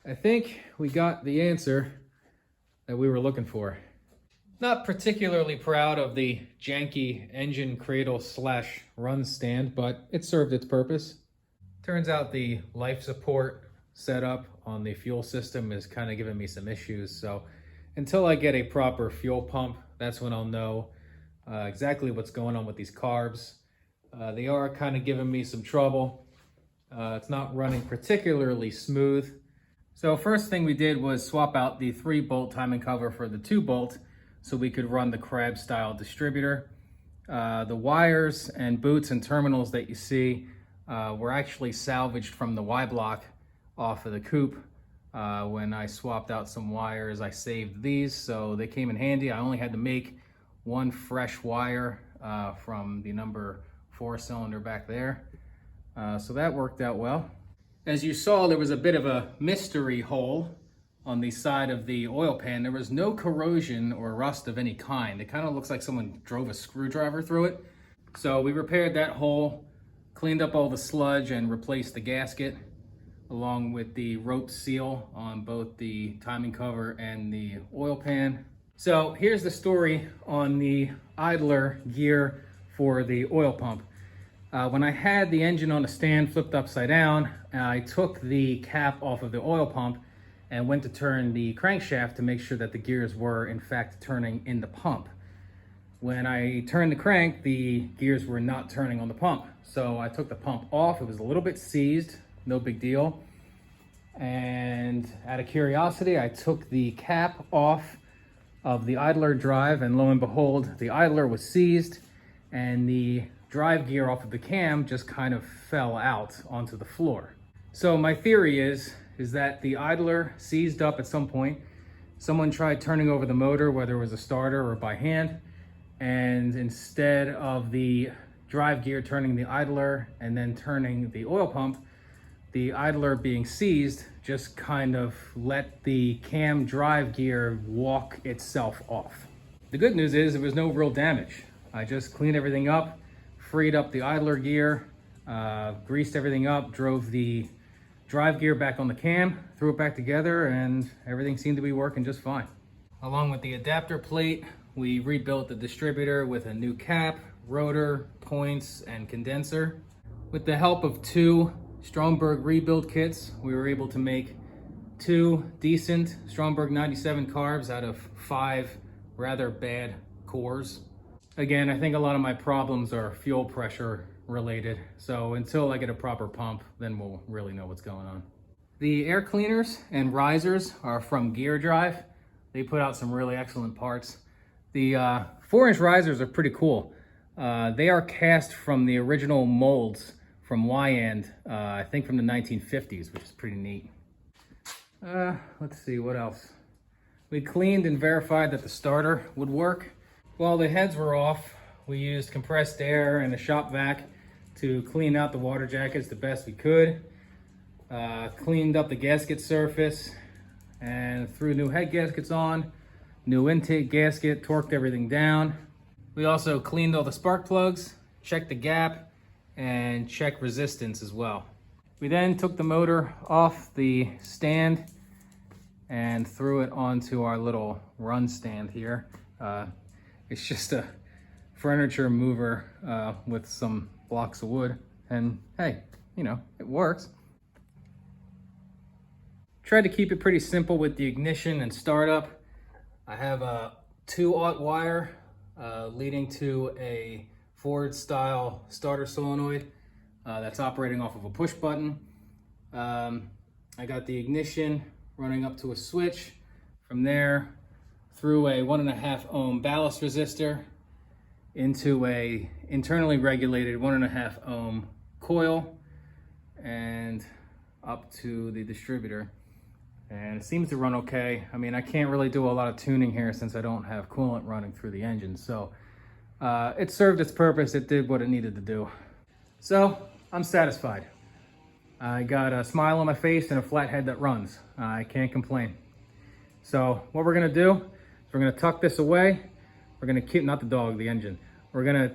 I think we got the answer that we were looking for. Not particularly proud of the janky engine cradle slash run stand, but it served its purpose. Turns out the life support setup on the fuel system is kind of giving me some issues. So until I get a proper fuel pump, that's when I'll know exactly what's going on with these carbs. They are kind of giving me some trouble. It's not running particularly smooth. So first thing we did was swap out the 3-bolt timing cover for the 2-bolt so we could run the carb style distributor. The wires and boots and terminals that you see were actually salvaged from the Y block off of the coupe. When I swapped out some wires, I saved these, so they came in handy. I only had to make one fresh wire from the number 4 cylinder back there. So that worked out well. As you saw, there was a bit of a mystery hole on the side of the oil pan. There was no corrosion or rust of any kind. It kind of looks like someone drove a screwdriver through it. So we repaired that hole, cleaned up all the sludge, and replaced the gasket along with the rope seal on both the timing cover and the oil pan. So here's the story on the idler gear for the oil pump. When I had the engine on the stand flipped upside down, I took the cap off of the oil pump and went to turn the crankshaft to make sure that the gears were in fact turning in the pump. When I turned the crank, the gears were not turning on the pump. So I took the pump off. It was a little bit seized, no big deal. And out of curiosity, I took the cap off of the idler drive, and lo and behold, the idler was seized and the drive gear off of the cam just kind of fell out onto the floor. So my theory is that the idler seized up at some point. Someone tried turning over the motor, whether it was a starter or by hand, and instead of the drive gear turning the idler and then turning the oil pump, the idler being seized just kind of let the cam drive gear walk itself off. The good news is there was no real damage. I just cleaned everything up, freed up the idler gear, greased everything up, drove the drive gear back on the cam, threw it back together, and everything seemed to be working just fine. Along with the adapter plate, we rebuilt the distributor with a new cap, rotor, points, and condenser. With the help of 2 Stromberg rebuild kits, we were able to make 2 decent Stromberg 97 carbs out of 5 rather bad cores. Again, I think a lot of my problems are fuel pressure related, so until I get a proper pump, then we'll really know what's going on. The air cleaners and risers are from Gear Drive. They put out some really excellent parts. The 4-inch risers are pretty cool. They are cast from the original molds from Y-end, I think from the 1950s, which is pretty neat. Let's see, what else? We cleaned and verified that the starter would work. While the heads were off, we used compressed air and a shop vac to clean out the water jackets the best we could. Cleaned up the gasket surface and threw new head gaskets on, new intake gasket, torqued everything down. We also cleaned all the spark plugs, checked the gap, and checked resistance as well. We then took the motor off the stand and threw it onto our little run stand here. It's just a furniture mover with some blocks of wood, and hey, you know, it works. Tried to keep it pretty simple with the ignition and startup. I have a 2-aught wire leading to a Ford style starter solenoid that's operating off of a push button. I got the ignition running up to a switch. From there, through a 1.5 ohm ballast resistor into a internally regulated 1.5 ohm coil and up to the distributor. And it seems to run okay. I mean, I can't really do a lot of tuning here since I don't have coolant running through the engine. So it served its purpose. It did what it needed to do. So I'm satisfied. I got a smile on my face and a flathead that runs. I can't complain. So what we're gonna do is we're gonna tuck this away. We're gonna keep, not the dog, the engine. We're gonna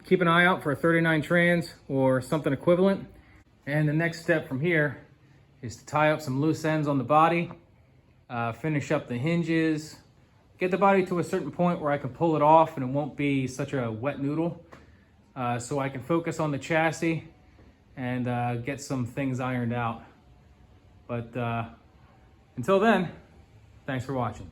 keep an eye out for a 39 trans or something equivalent. And the next step from here is to tie up some loose ends on the body, finish up the hinges, get the body to a certain point where I can pull it off and it won't be such a wet noodle, so I can focus on the chassis and get some things ironed out. But until then, thanks for watching.